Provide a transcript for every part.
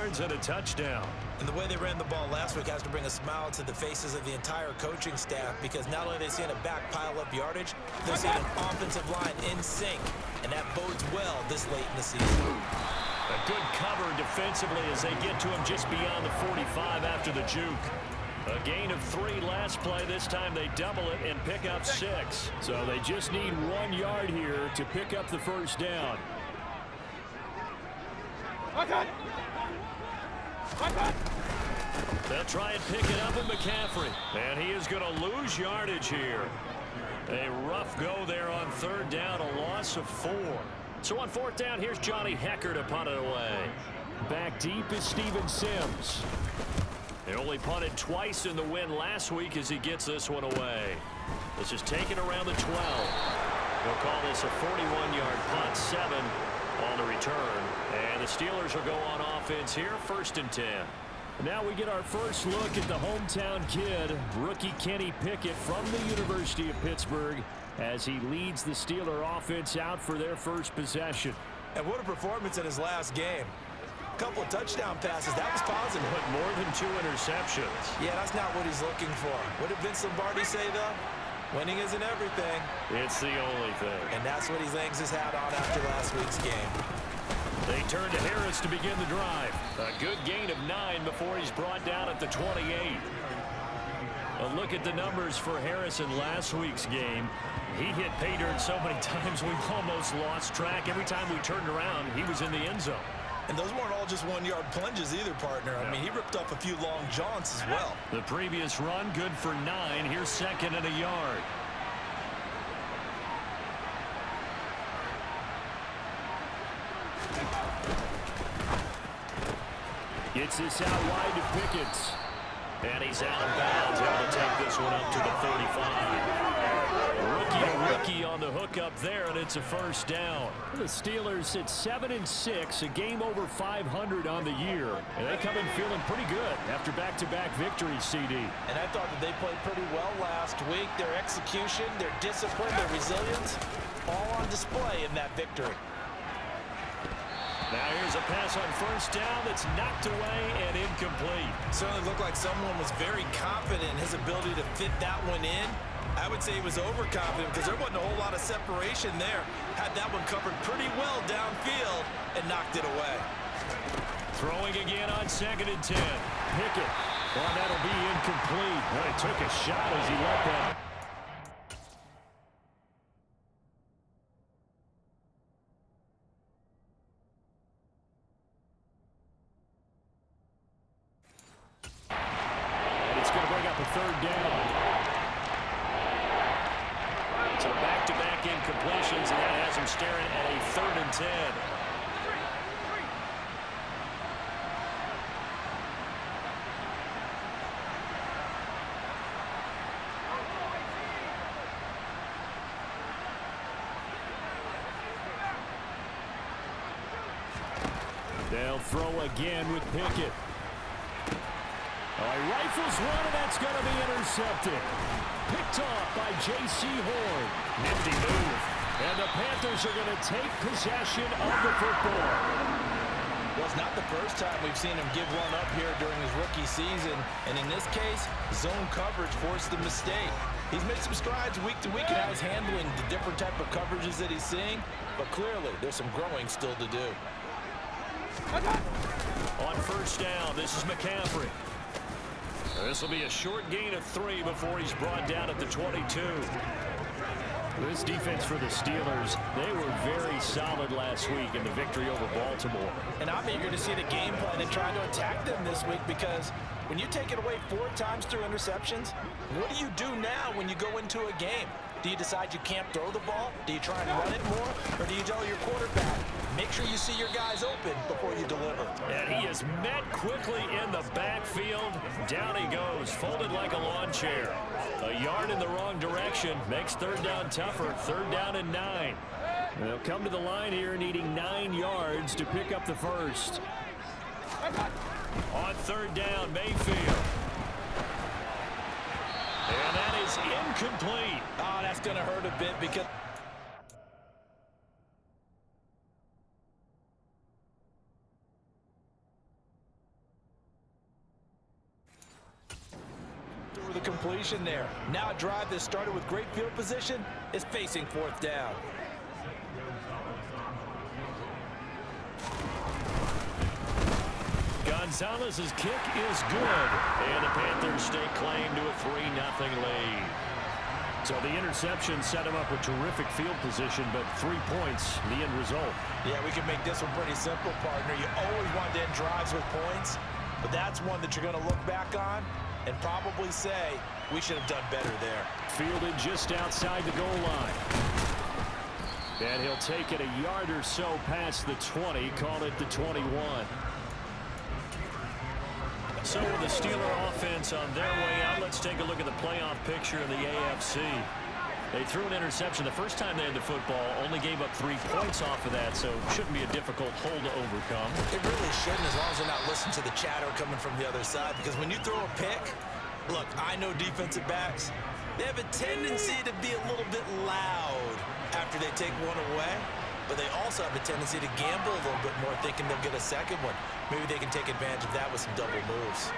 And a touchdown. And the way they ran the ball last week has to bring a smile to the faces of the entire coaching staff, because not only are they seeing a back pile up yardage, they're seeing an offensive line in sync, and that bodes well this late in the season. A good cover defensively as they get to him just beyond the 45 after the juke. A gain of 3 last play. This time they double it and pick up 6. So they just need 1 yard here to pick up the first down. They'll try and pick it up with McCaffrey. And he is going to lose yardage here. A rough go there on 3rd down, a loss of 4. So on 4th down, here's Johnny Hecker to punt it away. Back deep is Steven Sims. He only punted twice in the win last week as he gets this one away. This is taken around the 12. They'll call this a 41-yard punt, 7 on the return. And the Steelers will go on offense here, 1st and 10. Now we get our first look at the hometown kid, rookie Kenny Pickett from the University of Pittsburgh, as he leads the Steeler offense out for their first possession. And what a performance in his last game. A couple of touchdown passes, that was positive. But more than 2 interceptions. Yeah, that's not what he's looking for. What did Vince Lombardi say, though? Winning isn't everything. It's the only thing. And that's what he hangs his hat on after last week's game. They turn to Harris to begin the drive. A good gain of 9 before he's brought down at the 28. A look at the numbers for Harris in last week's game. He hit pay dirt so many times we almost lost track. Every time we turned around, he was in the end zone. And those weren't all just 1-yard plunges either, partner. I mean, he ripped off a few long jaunts as well. The previous run, good for 9. Here's 2nd and a yard. Gets this out wide to Pickett. And he's out of bounds, able to take this one up to the 35. Rookie on the hook up there, and it's a first down. The Steelers sit 7-6, a game over 500 on the year. And they come in feeling pretty good after back-to-back victories, CD. And I thought that they played pretty well last week. Their execution, their discipline, their resilience, all on display in that victory. Now here's a pass on 1st down that's knocked away and incomplete. Certainly looked like someone was very confident in his ability to fit that one in. I would say he was overconfident because there wasn't a whole lot of separation there. Had that one covered pretty well downfield and knocked it away. Throwing again on 2nd and 10. Pickett. Well, that'll be incomplete. Well, he took a shot as he let that. And it's going to bring up a 3rd down. So back-to-back incompletions, and that has him staring at a 3rd and 10. They'll throw again with Pickett. He rifles one, and that's going to be intercepted. Picked off by J.C. Horn. Nifty move. And the Panthers are going to take possession of the football. Well, it's not the first time we've seen him give one up here during his rookie season. And in this case, zone coverage forced the mistake. He's made some strides week to week in how he's handling the different type of coverages that he's seeing. But clearly, there's some growing still to do. On 1st down, this is McCaffrey. This will be a short gain of 3 before he's brought down at the 22. This defense for the Steelers, they were very solid last week in the victory over Baltimore. And I'm eager to see the game plan and try to attack them this week, because when you take it away 4 times through interceptions, what do you do now when you go into a game? Do you decide you can't throw the ball? Do you try and run it more? Or do you tell your quarterback, make sure you see your guys open before you deliver? And he is met quickly in the backfield. Down he goes, folded like a lawn chair. A yard in the wrong direction makes 3rd down tougher. 3rd down and 9. They'll come to the line here needing 9 yards to pick up the first. On 3rd down, Mayfield. And that is incomplete. Oh, that's going to hurt a bit because the completion there. Now a drive that started with great field position is facing fourth down. Gonzalez's kick is good, and the Panthers stake claim to a 3-0 lead. So the interception set him up with terrific field position, but 3 points, the end result. Yeah, we can make this one pretty simple, partner. You always want to end drives with points, but that's one that you're going to look back on and probably say, we should have done better there. Fielded just outside the goal line. And he'll take it a yard or so past the 20, call it the 21. So the Steeler offense on their way out. Let's take a look at the playoff picture in the AFC. They threw an interception the first time they had the football, only gave up 3 points off of that, so shouldn't be a difficult hole to overcome. It really shouldn't, as long as they're not listening to the chatter coming from the other side, because when you throw a pick, look, I know defensive backs, they have a tendency to be a little bit loud after they take one away, but they also have a tendency to gamble a little bit more, thinking they'll get a second one. Maybe they can take advantage of that with some double moves.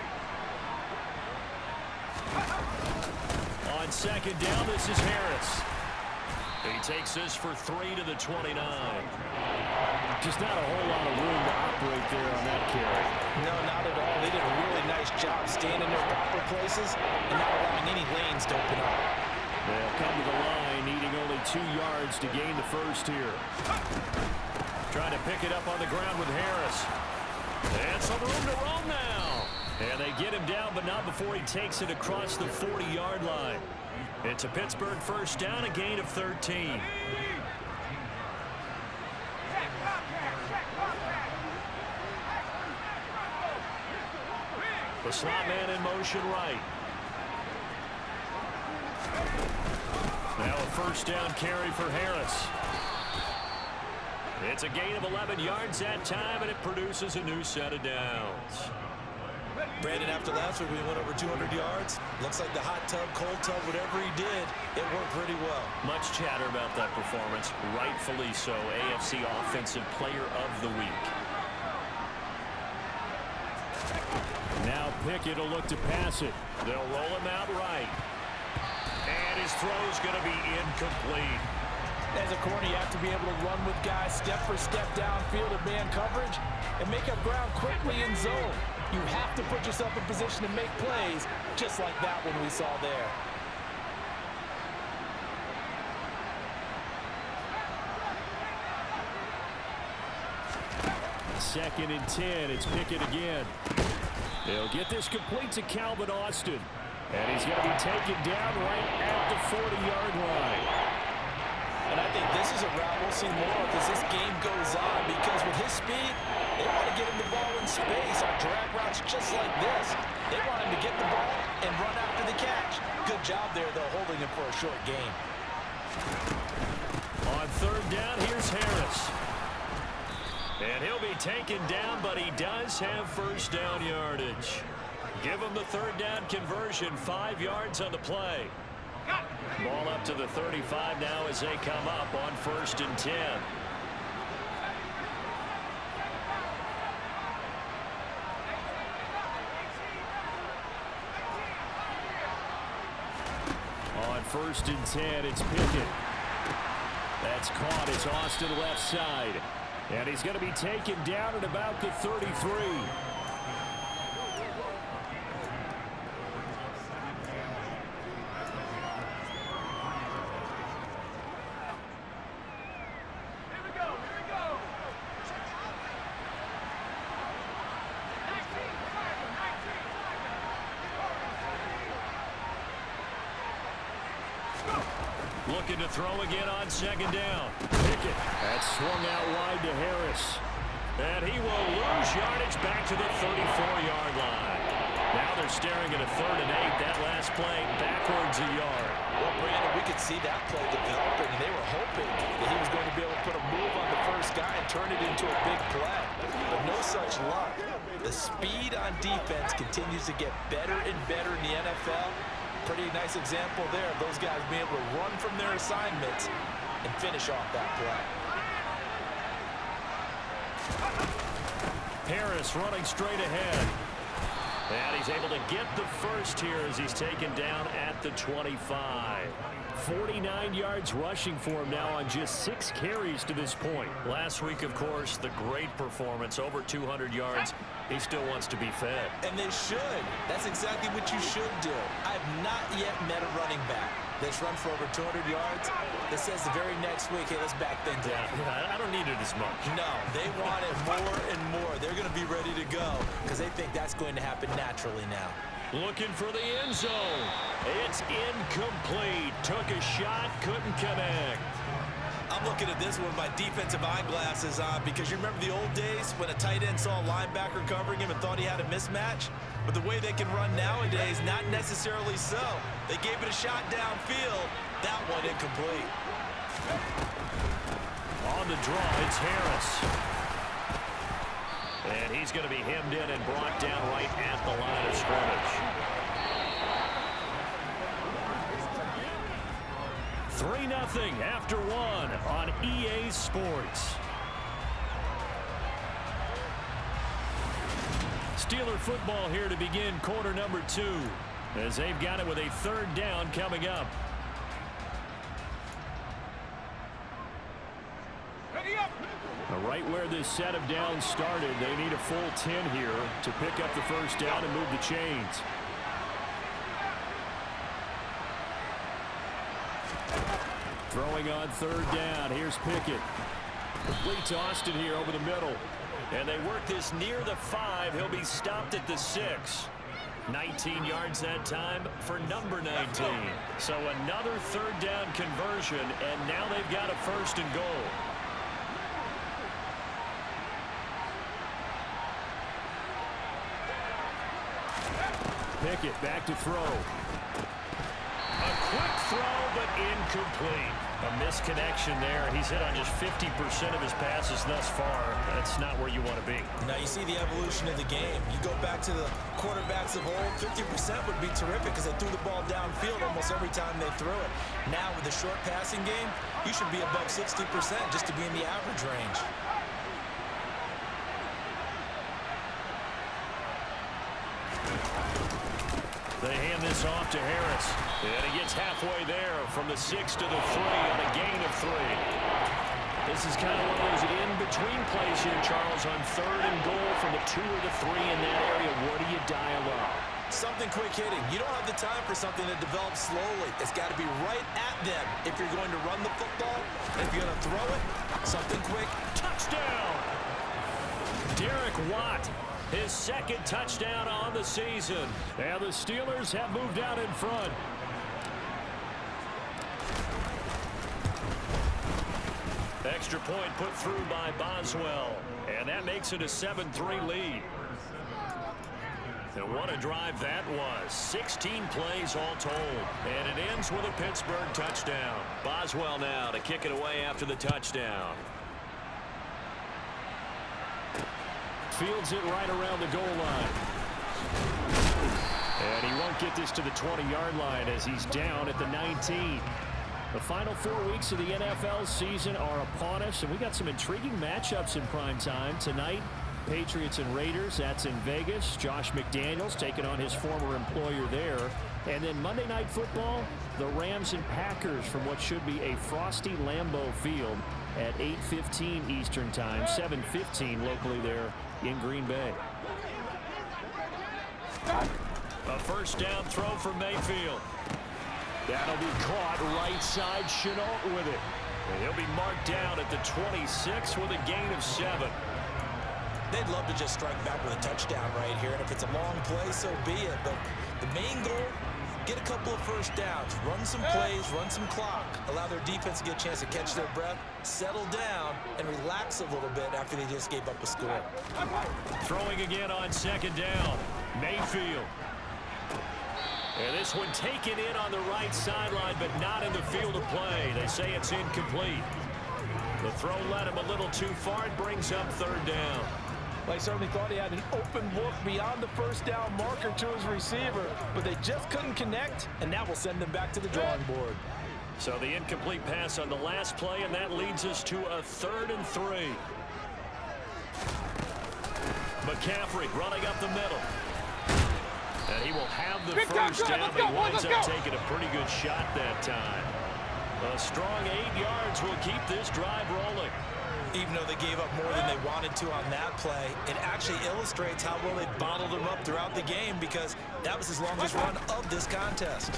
On second down, this is Harris. He takes this for 3 to the 29. Just not a whole lot of room to operate there on that carry. No, not at all. They did a really nice job staying in their proper places and not allowing any lanes to open up. They'll come to the line, needing only 2 yards to gain the first here. Trying to pick it up on the ground with Harris. And some room to roam now. And they get him down, but not before he takes it across the 40-yard line. It's a Pittsburgh first down, a gain of 13. The slot man in motion right. Now a first down carry for Harris. It's a gain of 11 yards that time, and it produces a new set of downs. Brandon, after last week, we went over 200 yards. Looks like the hot tub, cold tub, whatever he did, it worked pretty well. Much chatter about that performance. Rightfully so. AFC Offensive Player of the Week. Now Pickett will look to pass it. They'll roll him out right. And his throw's going to be incomplete. As a corner, you have to be able to run with guys step for step downfield in man coverage and make up ground quickly in zone. You have to put yourself in position to make plays, just like that one we saw there. Second and 10, it's Pickett again. They'll get this complete to Kkbuddy18. And he's going to be taken down right at the 40-yard line. And I think this is a route we'll see more of as this game goes on, because with his speed, they want to get him the ball in space on drag routes just like this. They want him to get the ball and run after the catch. Good job there, though, holding him for a short gain. On third down, here's Harris. And he'll be taken down, but he does have first down yardage. Give him the third down conversion, 5 yards on the play. Ball up to the 35 now as they come up on first and 10. On first and 10, it's Pickett. That's caught. It's Austin left side. And he's going to be taken down at about the 33. Looking to throw again on second down. Pickett. That's swung out wide to Harris. And he will lose yardage back to the 34-yard line. Now they're staring at a 3rd and 8. That last play backwards a yard. Well, Brandon, we could see that play developing, and they were hoping that he was going to be able to put a move on the first guy and turn it into a big play. But no such luck. The speed on defense continues to get better and better in the NFL. Pretty nice example there of those guys being able to run from their assignments and finish off that play. Harris running straight ahead. And he's able to get the first here as he's taken down at the 25. 49 yards rushing for him now on just 6 carries to this point. Last week, of course, the great performance, over 200 yards. He still wants to be fed. And they should. That's exactly what you should do. I've not yet met a running back that's run for over 200 yards that says the very next week, hey, let's back things up. Yeah, I don't need it as much. No, they want it more and more. They're going to be ready to go because they think that's going to happen naturally now. Looking for the end zone. It's incomplete. Took a shot, couldn't connect. I'm looking at this one with my defensive eyeglasses on because you remember the old days when a tight end saw a linebacker covering him and thought he had a mismatch? But the way they can run nowadays, not necessarily so. They gave it a shot downfield. That one incomplete. On the draw, it's Harris. And he's going to be hemmed in and brought down right at the line of scrimmage. 3-0 after 1 on EA Sports. Steeler football here to begin quarter number 2 as they've got it with a 3rd down coming up. Right where this set of downs started, they need a full 10 here to pick up the first down and move the chains. Throwing on 3rd down. Here's Pickett. Complete to Austin here over the middle. And they work this near the 5. He'll be stopped at the 6. 19 yards that time for number 19. So another 3rd down conversion, and now they've got a 1st and goal. Pickett back to throw. A quick throw, but incomplete. A misconnection there. He's hit on just 50% of his passes thus far. That's not where you want to be. Now you see the evolution of the game. You go back to the quarterbacks of old, 50% would be terrific because they threw the ball downfield almost every time they threw it. Now with the short passing game, you should be above 60% just to be in the average range. They hand this off to Harris. And he gets halfway there from the 6 to the 3 on a gain of 3. This is kind of one of those in-between plays here, Charles, on 3rd and goal from the 2 or the 3 in that area. What do you dial up? Something quick hitting. You don't have the time for something that develops slowly. It's got to be right at them if you're going to run the football. If you're going to throw it, something quick. Touchdown! Derek Watt. His 2nd touchdown on the season. And the Steelers have moved out in front. Extra point put through by Boswell. And that makes it a 7-3 lead. And what a drive that was. 16 plays all told. And it ends with a Pittsburgh touchdown. Boswell now to kick it away after the touchdown. Fields it right around the goal line. And he won't get this to the 20-yard line as he's down at the 19. The final 4 weeks of the NFL season are upon us, and we got some intriguing matchups in prime time tonight. Patriots and Raiders, that's in Vegas. Josh McDaniels taking on his former employer there. And then Monday Night Football, the Rams and Packers from what should be a frosty Lambeau Field at 8:15 Eastern Time, 7:15 locally there in Green Bay. A 1st down throw for Mayfield. That'll be caught right side. Chenault with it. And he'll be marked down at the 26 with a gain of 7. They'd love to just strike back with a touchdown right here, and if it's a long play, so be it. But the main goal, get a couple of 1st downs, run some plays, run some clock, allow their defense to get a chance to catch their breath, settle down, and relax a little bit after they just gave up a score. Throwing again on 2nd down. Mayfield. And this one taken in on the right sideline, but not in the field of play. They say it's incomplete. The throw led him a little too far. It brings up 3rd down. Well, he certainly thought he had an open look beyond the 1st down marker to his receiver, but they just couldn't connect, and that will send them back to the drawing board. So the incomplete pass on the last play, and that leads us to a 3rd and 3. McCaffrey running up the middle. he will have the first down. He winds up taking a pretty good shot that time. A strong 8 yards will keep this drive rolling. Even though they gave up more than they wanted to on that play, it actually illustrates how well they bottled him up throughout the game, because that was his longest run of this contest.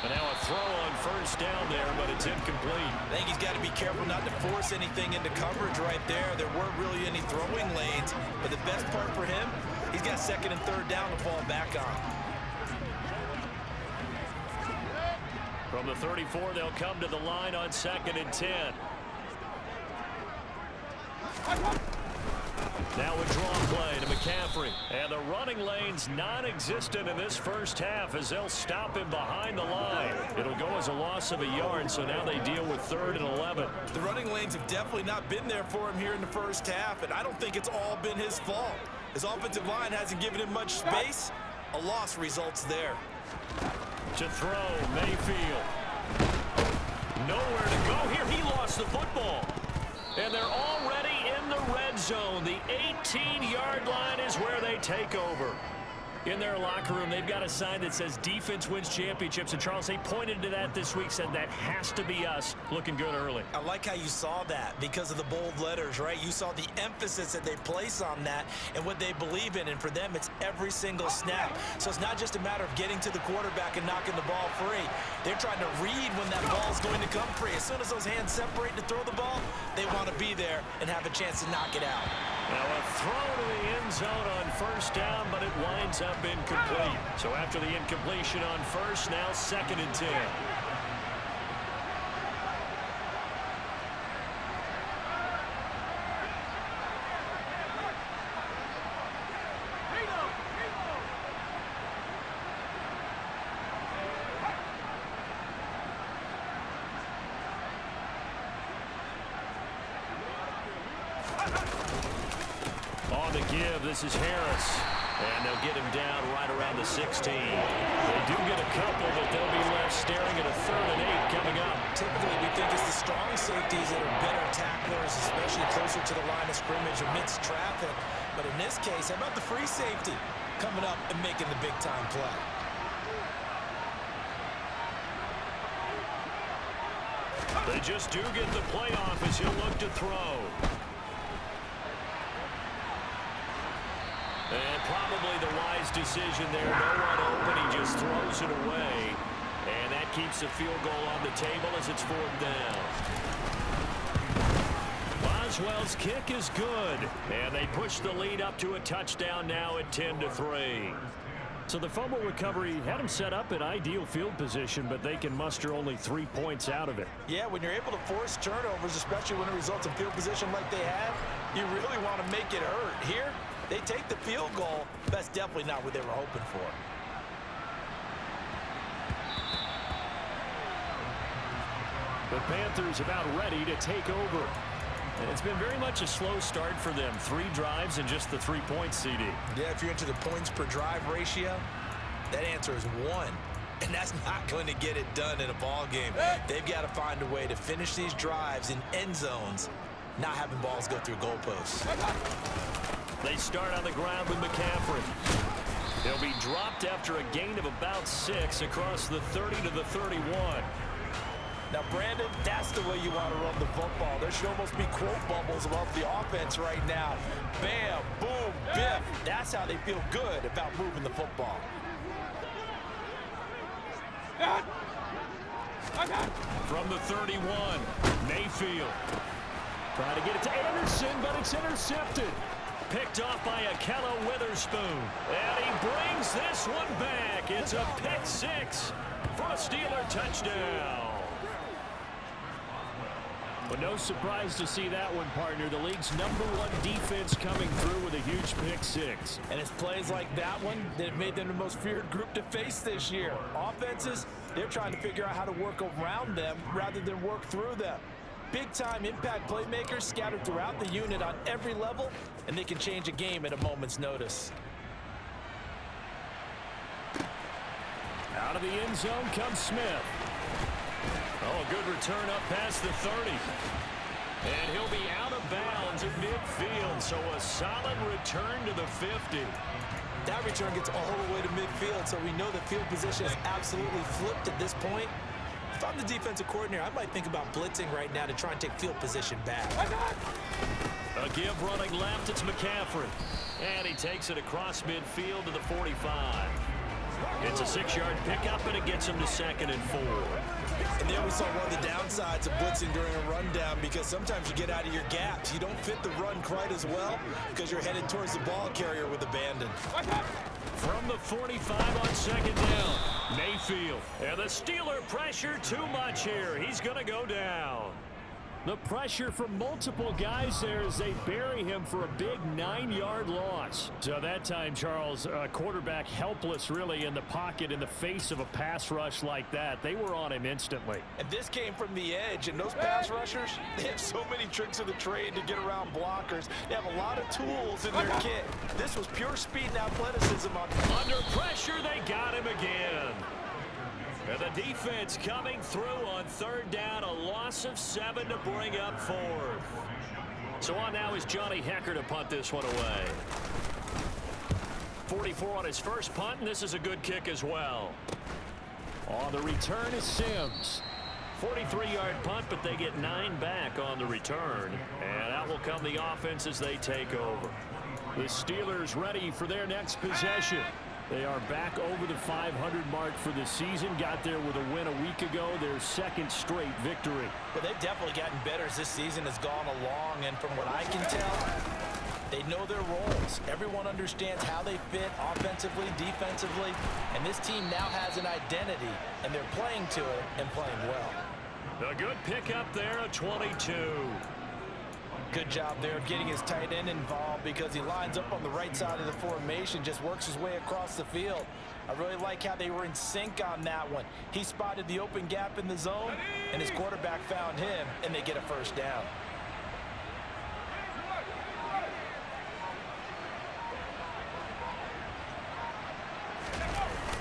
And now a throw on first down there, but it's incomplete. I think he's got to be careful not to force anything into coverage right there. There weren't really any throwing lanes, but the best part for him, he's got second and third down to fall back on. From the 34, they'll come to the line on 2nd and 10. Now a draw play to McCaffrey. And the running lane's non-existent in this first half as they'll stop him behind the line. It'll go as a loss of a yard, so now they deal with 3rd and 11. The running lanes have definitely not been there for him here in the first half, and I don't think it's all been his fault. His offensive line hasn't given him much space. A loss results there. To throw, Mayfield. Nowhere to go here. He lost the football. And they're already in the red zone. The 18-yard line is where they take over. In their locker room, they've got a sign that says defense wins championships. And Charles, they pointed to that this week, said that has to be us. Looking good early. I like how you saw that because of the bold letters, right? You saw the emphasis that they place on that and what they believe in. And for them, it's every single snap. So it's not just a matter of getting to the quarterback and knocking the ball free. They're trying to read when that ball is going to come free. As soon as those hands separate to throw the ball, they want to be there and have a chance to knock it out. Now a throw to the end zone on first down, but it winds up incomplete. So after the incompletion on first, now 2nd and 10. On the give, this is Harris. And they'll get him down right around the 16. They do get a couple, but they'll be left staring at a 3rd and 8 coming up. Typically, we think it's the strong safeties that are better tacklers, especially closer to the line of scrimmage amidst traffic. But in this case, how about the free safety coming up and making the big-time play? They just do get the play off as he'll look to throw. And probably the wise decision there. No one open. He just throws it away. And that keeps the field goal on the table as it's 4th down. Boswell's kick is good. And they push the lead up to a touchdown now at 10-3. So the fumble recovery had them set up in ideal field position, but they can muster only 3 points out of it. Yeah, when you're able to force turnovers, especially when it results in field position like they have, you really want to make it hurt. Here, they take the field goal. That's definitely not what they were hoping for. The Panthers about ready to take over. And it's been very much a slow start for them. 3 drives and just the 3 points, CD. Yeah, if you're into the points per drive ratio, that answer is 1. And that's not going to get it done in a ball game. They've got to find a way to finish these drives in end zones, not having balls go through goalposts. They start on the ground with McCaffrey. They'll be dropped after a gain of about 6 across the 30 to the 31. Now, Brandon, that's the way you want to run the football. There should almost be quote bubbles above the offense right now. Bam, boom, biff. That's how they feel good about moving the football. From the 31, Mayfield. Trying to get it to Anderson, but it's intercepted. Picked off by Akello Witherspoon. And he brings this one back. It's a pick 6 for a Steeler touchdown. But no surprise to see that one, partner. The league's #1 defense coming through with a huge pick 6. And it's plays like that one that have made them the most feared group to face this year. Offenses, they're trying to figure out how to work around them rather than work through them. Big-time impact playmakers scattered throughout the unit on every level, and they can change a game at a moment's notice. Out of the end zone comes Smith. Oh, a good return up past the 30. And he'll be out of bounds at midfield, so a solid return to the 50. That return gets all the way to midfield, so we know the field position is absolutely flipped at this point. If I'm the defensive coordinator, I might think about blitzing right now to try and take field position back. A give running left, it's McCaffrey. And he takes it across midfield to the 45. It's a 6-yard pickup, and it gets him to 2nd and 4. And there we saw one of the downsides of blitzing during a rundown, because sometimes you get out of your gaps. You don't fit the run quite as well because you're headed towards the ball carrier with abandon. From the 45 on 2nd down, Mayfield. And the Steeler pressure too much here. He's going to go down. The pressure from multiple guys there as they bury him for a big 9-yard loss. So that time, Charles, quarterback helpless really in the pocket in the face of a pass rush like that. They were on him instantly. And this came from the edge, and those pass rushers, they have so many tricks of the trade to get around blockers. They have a lot of tools in their kit. This was pure speed and athleticism. Under pressure, they got him again. And the defense coming through on 3rd down, a loss of 7 to bring up 4th. So on now is Johnny Hekker to punt this one away. 44 on his first punt, and this is a good kick as well. On the return is Sims. 43-yard punt, but they get 9 back on the return. And out will come the offense as they take over. The Steelers ready for their next possession. They are back over the 500 mark for the season. Got there with a win a week ago, their 2nd straight victory. Well, they've definitely gotten better as this season has gone along, and from what I can tell, they know their roles. Everyone understands how they fit offensively, defensively, and this team now has an identity, and they're playing to it and playing well. A good pickup there, a 22. Good job there of getting his tight end involved, because he lines up on the right side of the formation, just works his way across the field. I really like how they were in sync on that one. He spotted the open gap in the zone, and his quarterback found him, and they get a 1st down.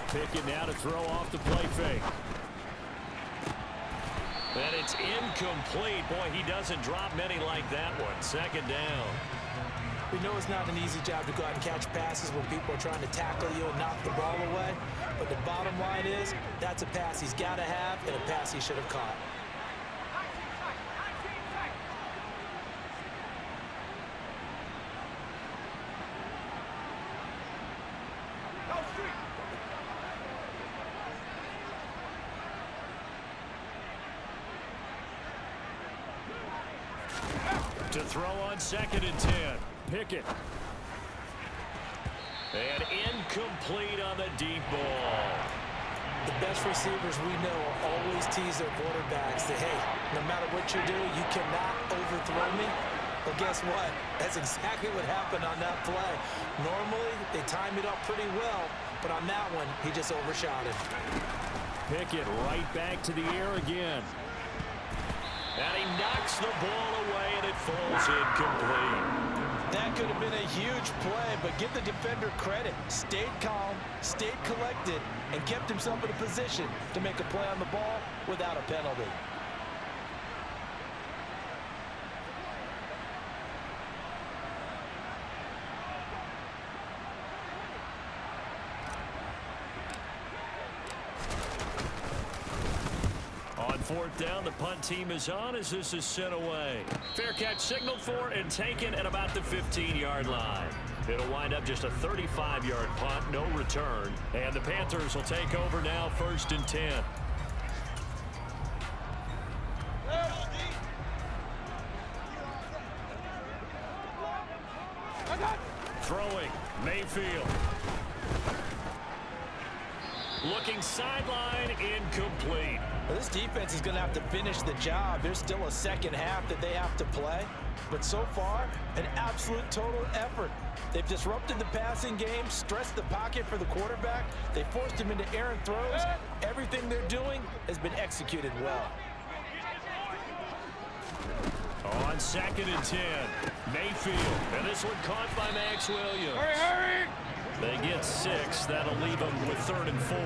Pickett now to throw off the play fake. And it's incomplete. Boy, he doesn't drop many like that one. 2nd down. We know it's not an easy job to go out and catch passes when people are trying to tackle you and knock the ball away. But the bottom line is, that's a pass he's got to have and a pass he should have caught. To throw on 2nd and 10. Pickett. And incomplete on the deep ball. The best receivers we know always tease their quarterbacks that, hey, no matter what you do, you cannot overthrow me. Well, guess what? That's exactly what happened on that play. Normally, they time it up pretty well, but on that one, he just overshot it. Pickett right back to the air again. And he knocks the ball away, and it falls incomplete. That could have been a huge play, but give the defender credit. Stayed calm, stayed collected, and kept himself in a position to make a play on the ball without a penalty. On 4th down, the punt team is on as this is sent away. Fair catch signaled for and taken at about the 15-yard line. It'll wind up just a 35-yard punt, no return. And the Panthers will take over now, 1st and 10. Throwing, Mayfield. Looking sideline, incomplete. Well, this defense is going to have to finish the job. There's still a 2nd half that they have to play. But so far, an absolute total effort. They've disrupted the passing game, stressed the pocket for the quarterback. They forced him into errant throws. Everything they're doing has been executed well. On 2nd and 10, Mayfield. And this one caught by Max Williams. Hurry, hurry! They get 6. That'll leave them with 3rd and 4.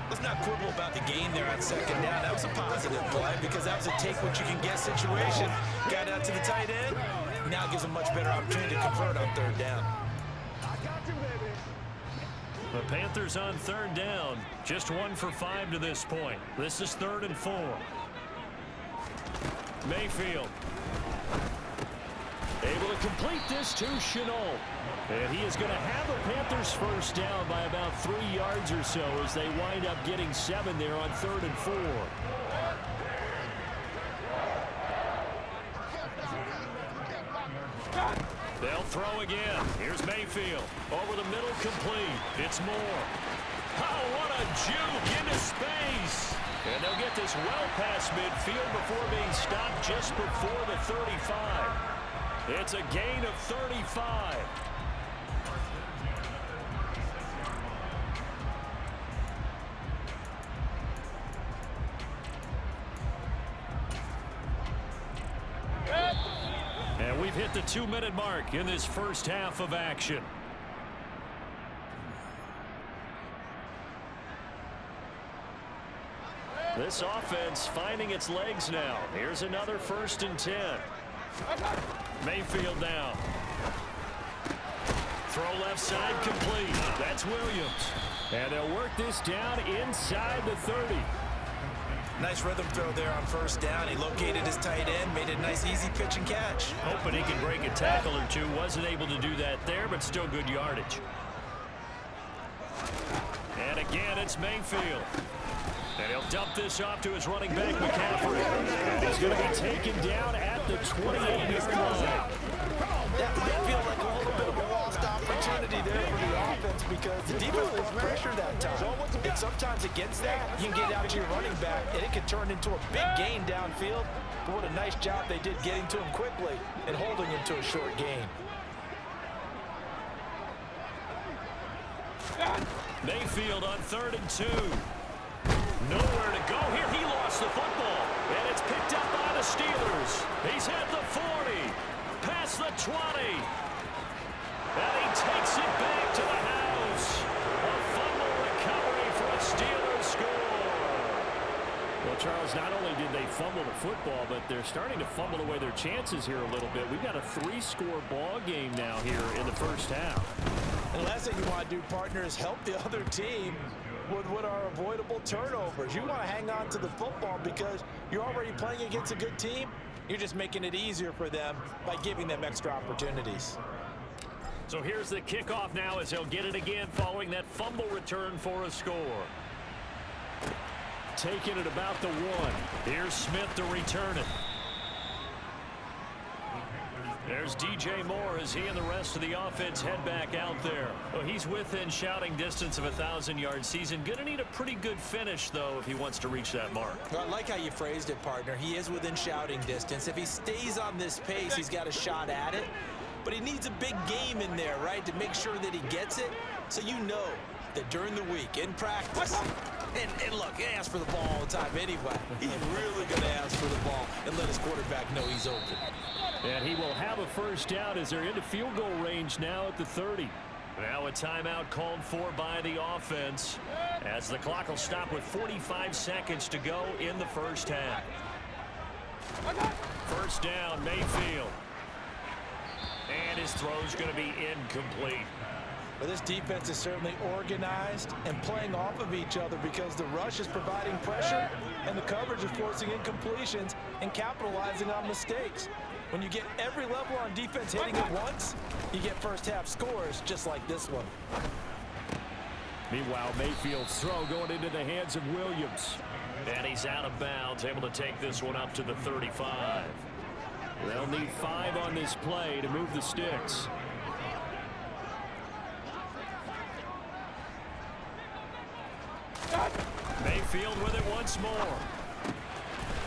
Let's not quibble about the gain there on 2nd down. That was a positive play because that was a take-what-you-can-get situation. Got out to the tight end. Now gives a much better opportunity to convert on 3rd down. The Panthers on 3rd down. Just 1 for 5 to this point. This is 3rd and 4. Mayfield. Able to complete this to Chenault. And he is going to have a Panthers first down by about 3 yards or so as they wind up getting 7 there on 3rd and 4. They'll throw again. Here's Mayfield. Over the middle, complete. It's Moore. Oh, what a juke into space. And they'll get this well past midfield before being stopped just before the 35. It's a gain of 35. And we've hit the 2-minute mark in this first half of action. This offense finding its legs now. Here's another 1st and 10. Mayfield now. Throw left side complete. That's Williams. And they'll work this down inside the 30. Nice rhythm throw there on 1st down. He located his tight end, made it a nice easy pitch and catch. Hoping he can break a tackle or two. Wasn't able to do that there, but still good yardage. And again, it's Mayfield. And he'll dump this off to his running back, McCaffrey. And he's going to be taken down at the 28-yard line. That might feel like a little bit of a lost opportunity there for the offense because the defense brought pressure that time. And sometimes against that, you can get out to your running back, and it can turn into a big gain downfield. But what a nice job they did getting to him quickly and holding him to a short gain. Mayfield on 3rd and 2. Nowhere to go here. He lost the football. And it's picked up by the Steelers. He's at the 40. Past the 20. And he takes it back to the house. A fumble recovery for a Steelers score. Well, Charles, not only did they fumble the football, but they're starting to fumble away their chances here a little bit. We've got a 3-score ball game now here in the first half. And the last thing you want to do, partner, is help the other team with what are avoidable turnovers. You want to hang on to the football because you're already playing against a good team. You're just making it easier for them by giving them extra opportunities. So here's the kickoff now as he'll get it again following that fumble return for a score. Taking it about the 1. Here's Smith to return it. There's DJ Moore as he and the rest of the offense head back out there. Well, he's within shouting distance of a 1,000-yard season. Going to need a pretty good finish, though, if he wants to reach that mark. Well, I like how you phrased it, partner. He is within shouting distance. If he stays on this pace, he's got a shot at it. But he needs a big game in there, right, to make sure that he gets it. So you know that during the week, in practice, and look, he asks for the ball all the time anyway. He's really going to ask for the ball and let his quarterback know he's open. And he will have a first down as they're into field goal range now at the 30. Now a timeout called for by the offense as the clock will stop with 45 seconds to go in the first half. First down, Mayfield. And his throw's going to be incomplete. But this defense is certainly organized and playing off of each other because the rush is providing pressure and the coverage is forcing incompletions and capitalizing on mistakes. When you get every level on defense hitting at once, you get first half scores just like this one. Meanwhile, Mayfield's throw going into the hands of Williams. And he's out of bounds, able to take this one up to the 35. They'll need 5 on this play to move the sticks. Mayfield with it once more.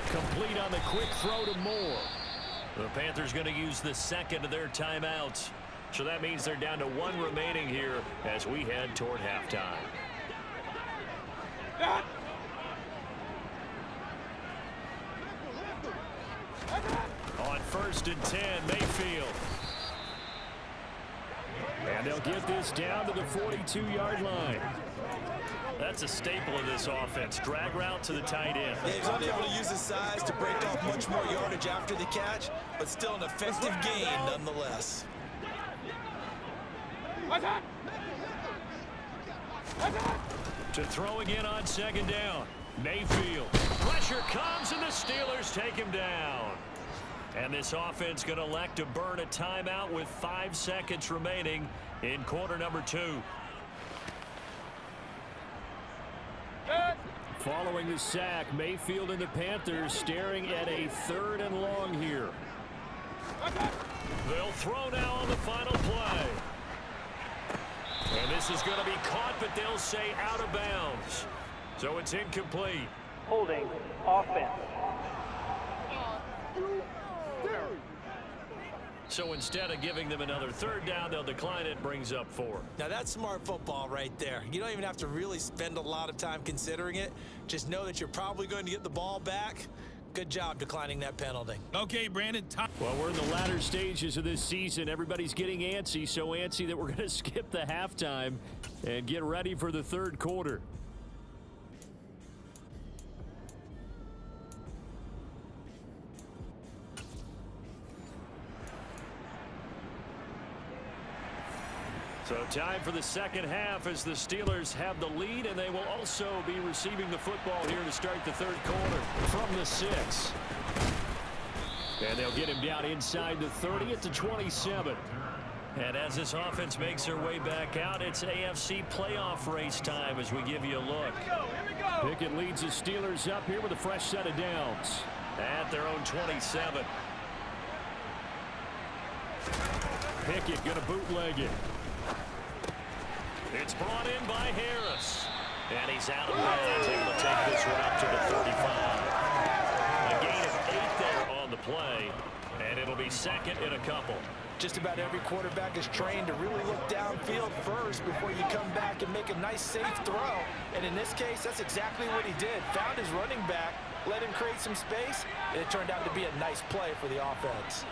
Complete on the quick throw to Moore. The Panthers going to use the second of their timeouts. So that means they're down to 1 remaining here as we head toward halftime. On 1st and 10, Mayfield. And they'll get this down to the 42-yard line. That's a staple of this offense. Drag route to the tight end. Yeah, he's unable to use his size to break off much more yardage after the catch, but still an effective gain nonetheless. To throw again on second down. Mayfield. Pressure comes, and the Steelers take him down. And this offense going to elect to burn a timeout with 5 seconds remaining in quarter number 2. Following the sack, Mayfield and the Panthers staring at a 3rd and long here. They'll throw now on the final play. And this is going to be caught, but they'll say out of bounds. So it's incomplete. Holding offense. So instead of giving them another 3rd down, they'll decline it, brings up 4. Now that's smart football right there. You don't even have to really spend a lot of time considering it. Just know that you're probably going to get the ball back. Good job declining that penalty. Okay, Brandon. Well, we're in the latter stages of this season. Everybody's getting antsy, so antsy that we're going to skip the halftime and get ready for the 3rd quarter. So time for the second half as the Steelers have the lead, and they will also be receiving the football here to start the 3rd quarter from the 6. And they'll get him down inside the 30 at the 27. And as this offense makes their way back out, it's AFC playoff race time as we give you a look. Pickett leads the Steelers up here with a fresh set of downs at their own 27. Pickett going to bootleg it. It's brought in by Harris. And he's out of bounds, able to take this one up to the 35. A gain of 8 there on the play, and it'll be 2nd and a couple. Just about every quarterback is trained to really look downfield first before you come back and make a nice safe throw. And in this case, that's exactly what he did. Found his running back, let him create some space, and it turned out to be a nice play for the offense.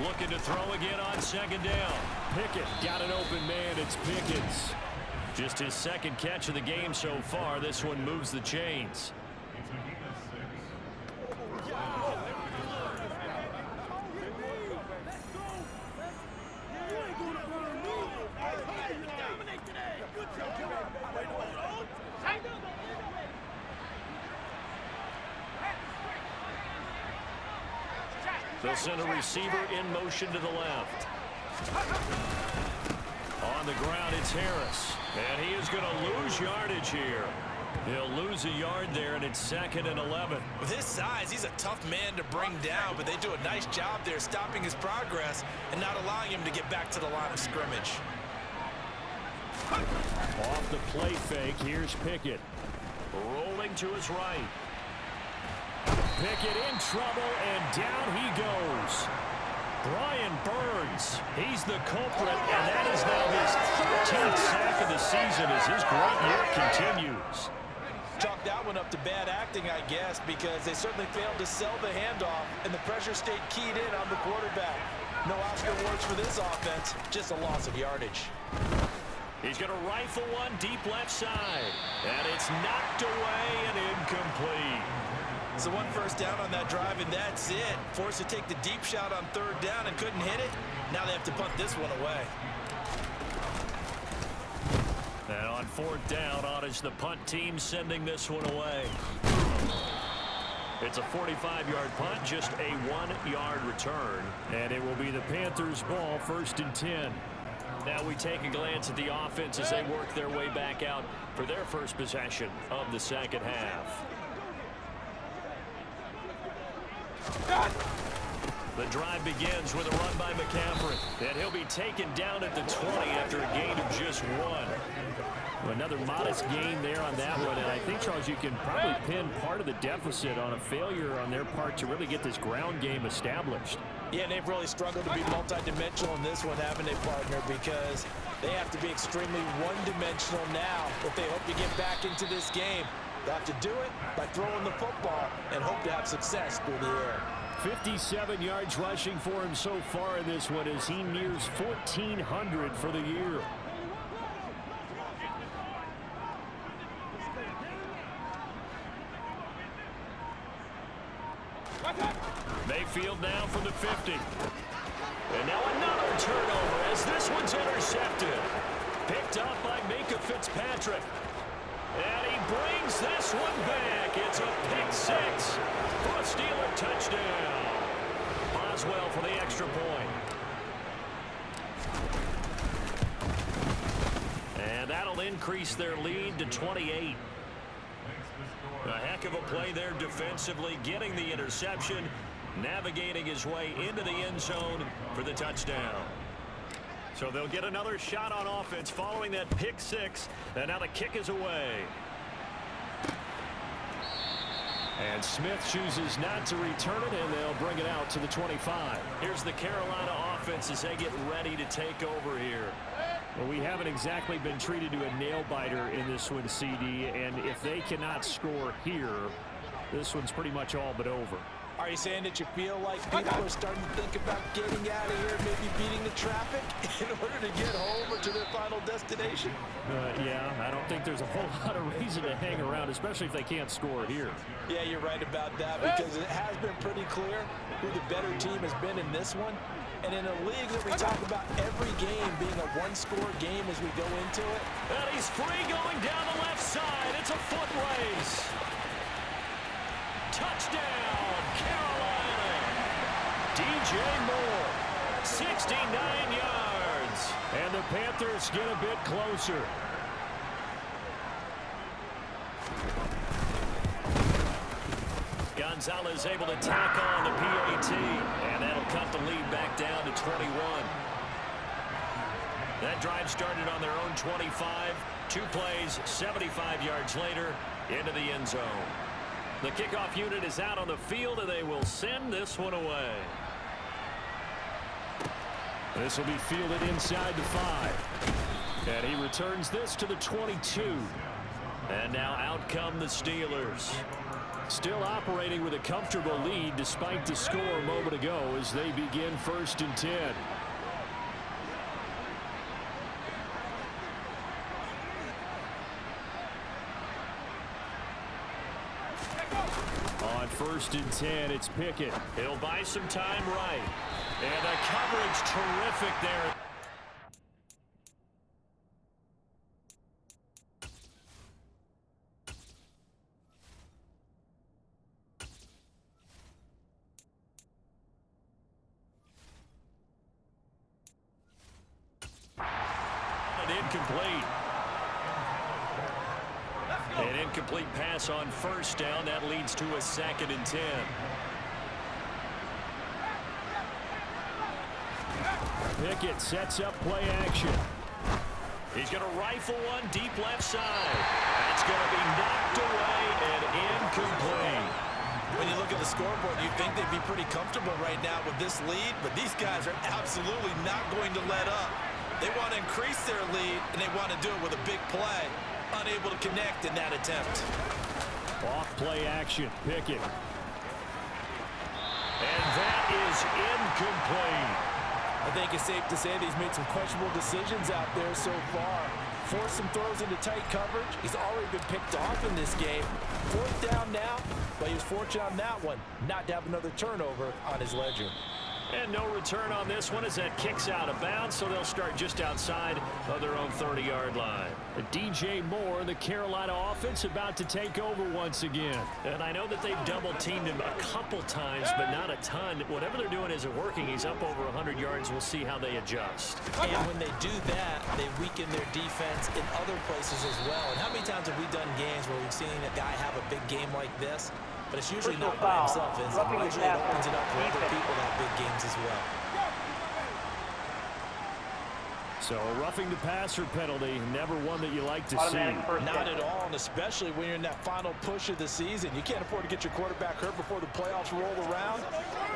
Looking to throw again on 2nd down. Pickett got an open man. It's Pickens. Just his 2nd catch of the game so far. This one moves the chains. They'll send a receiver in motion to the left. On the ground, it's Harris. And he is going to lose yardage here. He'll lose a yard there, and it's 2nd and 11. With his size, he's a tough man to bring down, but they do a nice job there stopping his progress and not allowing him to get back to the line of scrimmage. Off the play fake, here's Pickett. Rolling to his right. Pickett in trouble, and down he goes. Brian Burns, he's the culprit, and that is now his 13th sack of the season as his great year continues. Chalk that one up to bad acting, I guess, because they certainly failed to sell the handoff, and the pressure stayed keyed in on the quarterback. No Oscar awards for this offense, just a loss of yardage. He's going to rifle one deep left side, and it's knocked away and incomplete. So 1 first down on that drive, and that's it. Forced to take the deep shot on 3rd down and couldn't hit it. Now they have to punt this one away. And on 4th down, on is the punt team sending this one away. It's a 45-yard punt, just a 1-yard return. And it will be the Panthers' ball, 1st and 10. Now we take a glance at the offense as they work their way back out for their first possession of the 2nd half. The drive begins with a run by McCaffrey, and he'll be taken down at the 20 after a gain of just 1. Another modest gain there on that one, and I think, Charles, you can probably pin part of the deficit on a failure on their part to really get this ground game established. Yeah, and they've really struggled to be multi-dimensional in this one, haven't they, partner? Because they have to be extremely one-dimensional now if they hope to get back into this game. They'll have to do it by throwing the football and hope to have success through the air. 57 yards rushing for him so far in this one as he nears 1,400 for the year. Mayfield now from the 50. And now another turnover as this one's intercepted. Picked up by Minkah Fitzpatrick. And he brings this one back. It's a pick six for a Steeler touchdown. Boswell for the extra point. And that'll increase their lead to 28. A heck of a play there defensively, getting the interception, navigating his way into the end zone for the touchdown. So they'll get another shot on offense following that pick six, and now the kick is away. And Smith chooses not to return it, and they'll bring it out to the 25. Here's the Carolina offense as they get ready to take over here. Well, we haven't exactly been treated to a nail-biter in this one, CD, and if they cannot score here, this one's pretty much all but over. Are you saying that you feel like people are starting to think about getting out of here, maybe beating the traffic in order to get home or to their final destination? Yeah, I don't think there's a whole lot of reason to hang around, especially if they can't score here. Yeah, you're right about that, because it has been pretty clear who the better team has been in this one. And in a league that we talk about every game being a one-score game as we go into it. And he's free going down the left side. It's a foot race. Touchdown, Carolina. DJ Moore, 69 yards. And the Panthers get a bit closer. Gonzalez able to tack on the PAT, and that'll cut the lead back down to 21. That drive started on their own 25. 2 plays, 75 yards later, into the end zone. The kickoff unit is out on the field, and they will send this one away. This will be fielded inside the 5. And he returns this to the 22. And now out come the Steelers. Still operating with a comfortable lead despite the score a moment ago as they begin 1st and 10. On 1st and 10, it's Pickett. He'll buy some time right. And the coverage terrific there. Incomplete. An incomplete pass on 1st down. That leads to a 2nd and 10. Pickett sets up play action. He's going to rifle one deep left side. That's going to be knocked away and incomplete. When you look at the scoreboard, you'd think they'd be pretty comfortable right now with this lead, but these guys are absolutely not going to let up. They want to increase their lead, and they want to do it with a big play. Unable to connect in that attempt. Off play action, Pickett. And that is incomplete. I think it's safe to say that he's made some questionable decisions out there so far. Forced some throws into tight coverage. He's already been picked off in this game. 4th down now, but he was fortunate on that one not to have another turnover on his ledger. And no return on this one as that kicks out of bounds, so they'll start just outside of their own 30-yard line. DJ Moore, the Carolina offense, about to take over once again. And I know that they've double-teamed him a couple times, but not a ton. Whatever they're doing isn't working. He's up over 100 yards. We'll see how they adjust. And when they do that, they weaken their defense in other places as well. And how many times have we done games where we've seen a guy have a big game like this? But it's usually not by himself, is it? Usually it opens it up for other people to have big games as well. So a roughing the passer penalty, never one that you like to see. Not at all, and especially when you're in that final push of the season. You can't afford to get your quarterback hurt before the playoffs roll around,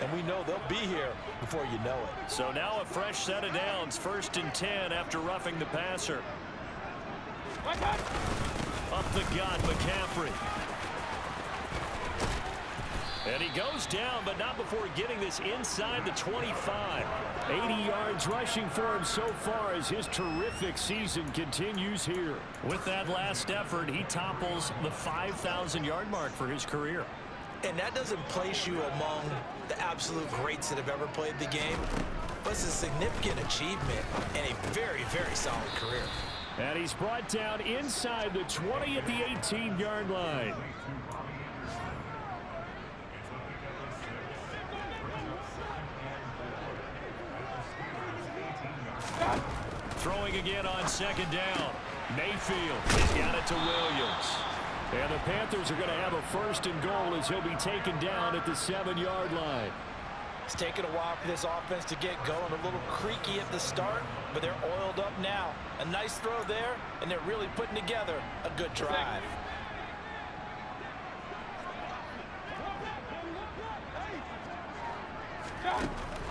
and we know they'll be here before you know it. So now a fresh set of downs, 1st and 10 after roughing the passer. Up the gut, McCaffrey. And he goes down, but not before getting this inside the 25. 80 yards rushing for him so far as his terrific season continues here. With that last effort, he topples the 5,000-yard mark for his career. And that doesn't place you among the absolute greats that have ever played the game, but it's a significant achievement and a very, very solid career. And he's brought down inside the 20 at the 18-yard line. Throwing again on second down. Mayfield has got it to Williams. And the Panthers are going to have a first and goal as he'll be taken down at the 7-yard line. It's taken a while for this offense to get going. A little creaky at the start, but they're oiled up now. A nice throw there, and they're really putting together a good drive.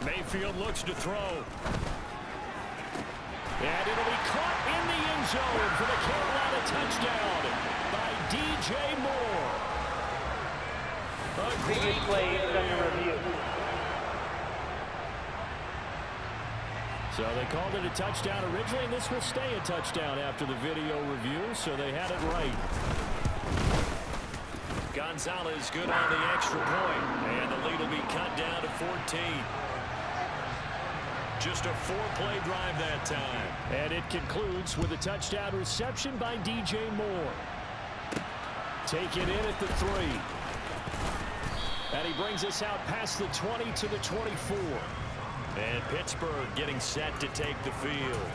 Mayfield looks to throw. And it'll be caught in the end zone for the Carolina touchdown by DJ Moore. Previous play is under review. So they called it a touchdown originally, and this will stay a touchdown after the video review, so they had it right. Gonzalez good on the extra point, and the lead will be cut down to 14. Just a 4-play drive that time. And it concludes with a touchdown reception by DJ Moore. Taken in at the 3. And he brings us out past the 20 to the 24. And Pittsburgh getting set to take the field.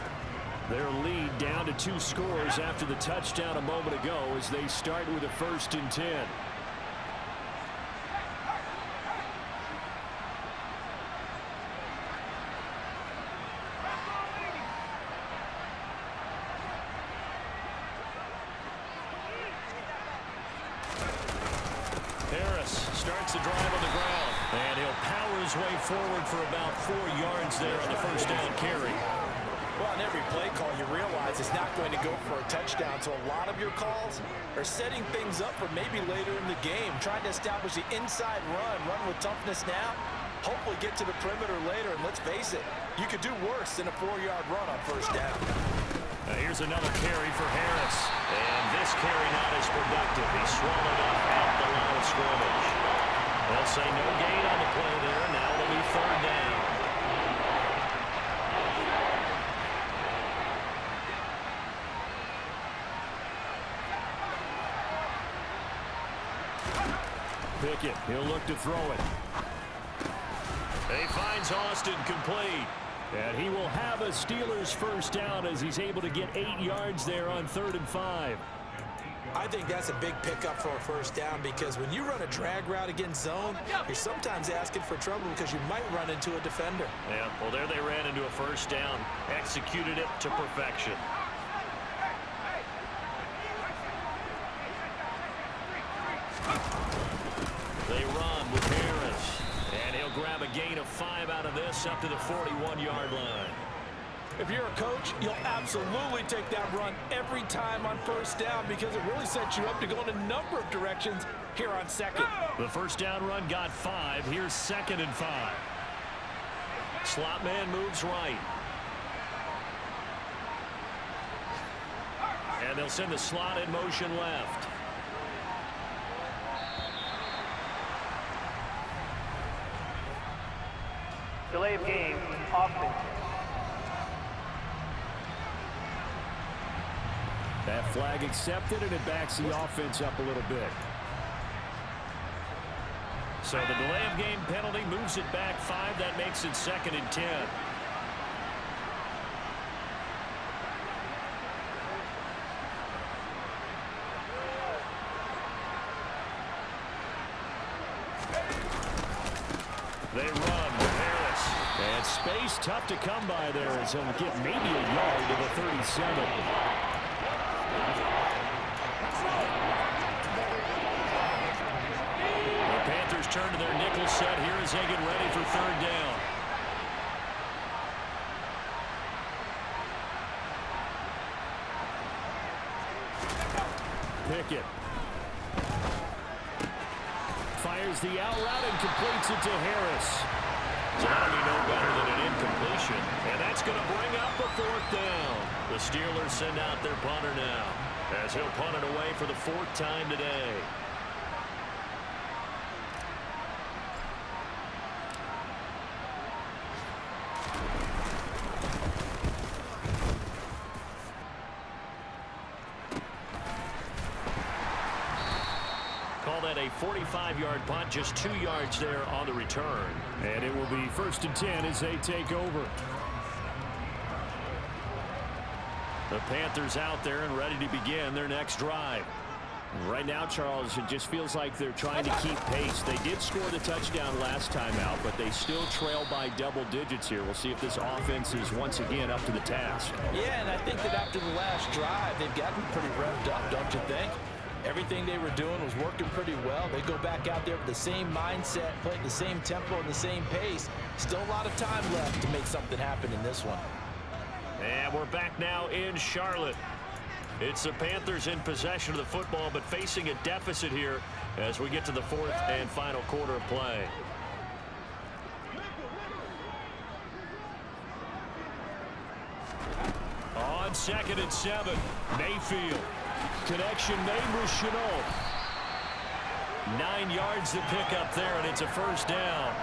Their lead down to 2 scores after the touchdown a moment ago as they start with a 1st and 10. Starts the drive on the ground, and he'll power his way forward for about 4 yards there on the first down carry. Well, on every play call, you realize it's not going to go for a touchdown, so a lot of your calls are setting things up for maybe later in the game, trying to establish the inside run with toughness now, hopefully get to the perimeter later, and let's face it, you could do worse than a 4-yard run on first down. Here's another carry for Harris, and this carry not as productive. He's swallowed up at the line of scrimmage. They'll say no gain on the play there. Now it'll be 3rd down. Pickett, he'll look to throw it. He finds Austin complete. And he will have a Steelers first down as he's able to get 8 yards there on 3rd and 5. I think that's a big pickup for a first down because when you run a drag route against zone, you're sometimes asking for trouble because you might run into a defender. Yeah, well, there they ran into a first down. Executed it to perfection. They run with Harris. And he'll grab a gain of 5 out of this up to the 41-yard line. If you're a coach, you'll absolutely take that run every time on first down because it really sets you up to go in a number of directions here on second. The first down run got 5. Here's 2nd and 5. Slot man moves right. And they'll send the slot in motion left. Delay of game, offense. That flag accepted, and it backs the offense up a little bit. So the delay of game penalty moves it back 5. That makes it 2nd and 10. They run with Harris. And space tough to come by there as he'll get maybe a yard to the 37. The Panthers turn to their nickel set here as they get ready for 3rd down. Pickett. Fires tries the out route and completes it to Harris. So that'll be no better than an incompletion. And that's going to bring up a 4th down. The Steelers send out their punter now, as he'll punt it away for the 4th time today. Call that a 45-yard punt, just 2 yards there on the return. And it will be 1st and 10 as they take over. The Panthers out there and ready to begin their next drive. Right now, Charles, it just feels like they're trying to keep pace. They did score the touchdown last time out, but they still trail by double digits here. We'll see if this offense is once again up to the task. Yeah, and I think that after the last drive, they've gotten pretty revved up, don't you think? Everything they were doing was working pretty well. They go back out there with the same mindset, play at the same tempo and the same pace. Still a lot of time left to make something happen in this one. And we're back now in Charlotte. It's the Panthers in possession of the football, but facing a deficit here as we get to the 4th and final quarter of play. On 2nd and 7, Mayfield. Connection made with Chenault. 9 yards to pick up there, and it's a 1st down.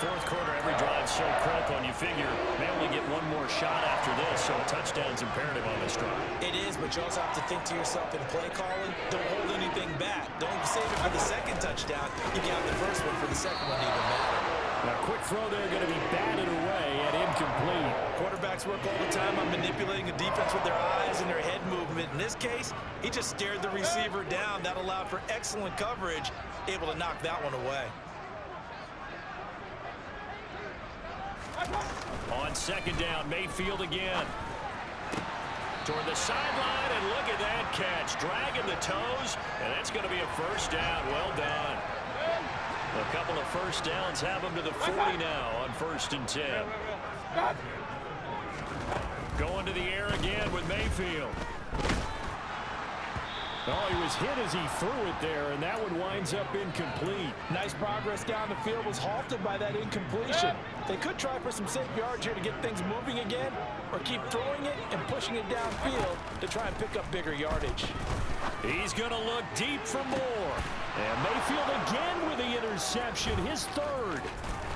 4th quarter, every drive so critical, and you figure they only get one more shot after this, so a touchdown's imperative on this drive. It is, but you also have to think to yourself in play calling, don't hold anything back. Don't save it for the 2nd touchdown. You can have the 1st one for the 2nd one to even matter. Now, quick throw there, going to be batted away and incomplete. Quarterbacks work all the time on manipulating the defense with their eyes and their head movement. In this case, he just stared the receiver down. That allowed for excellent coverage, able to knock that one away. On 2nd down, Mayfield again. Toward the sideline, and look at that catch. Dragging the toes, and that's going to be a 1st down. Well done. A couple of 1st downs have him to the 40 now on 1st and 10. Going to the air again with Mayfield. Oh, he was hit as he threw it there, and that one winds up incomplete. Nice progress down the field, was halted by that incompletion. They could try for some safe yards here to get things moving again, or keep throwing it and pushing it downfield to try and pick up bigger yardage. He's going to look deep for more. And Mayfield again with the interception, his 3rd.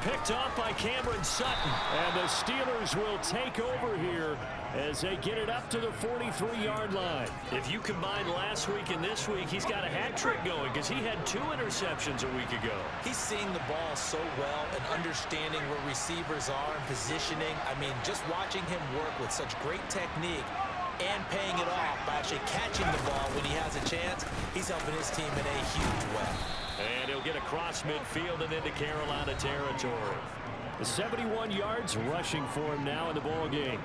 Picked off by Cameron Sutton. And the Steelers will take over here as they get it up to the 43-yard line. If you combine last week and this week, he's got a hat trick going because he had 2 interceptions a week ago. He's seeing the ball so well and understanding where receivers are and positioning. I mean, just watching him work with such great technique and paying it off by actually catching the ball when he has a chance, he's helping his team in a huge way. And he'll get across midfield and into Carolina territory. The 71 yards rushing for him now in the ball game.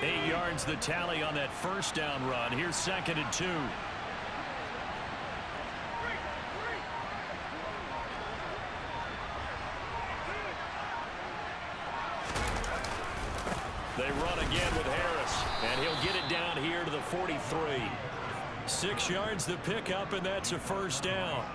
8 yards the tally on that 1st down run. Here's 2nd and 2. They run again with Harris, and he'll get it down here to the 43. 6 yards to pick up, and that's a 1st down.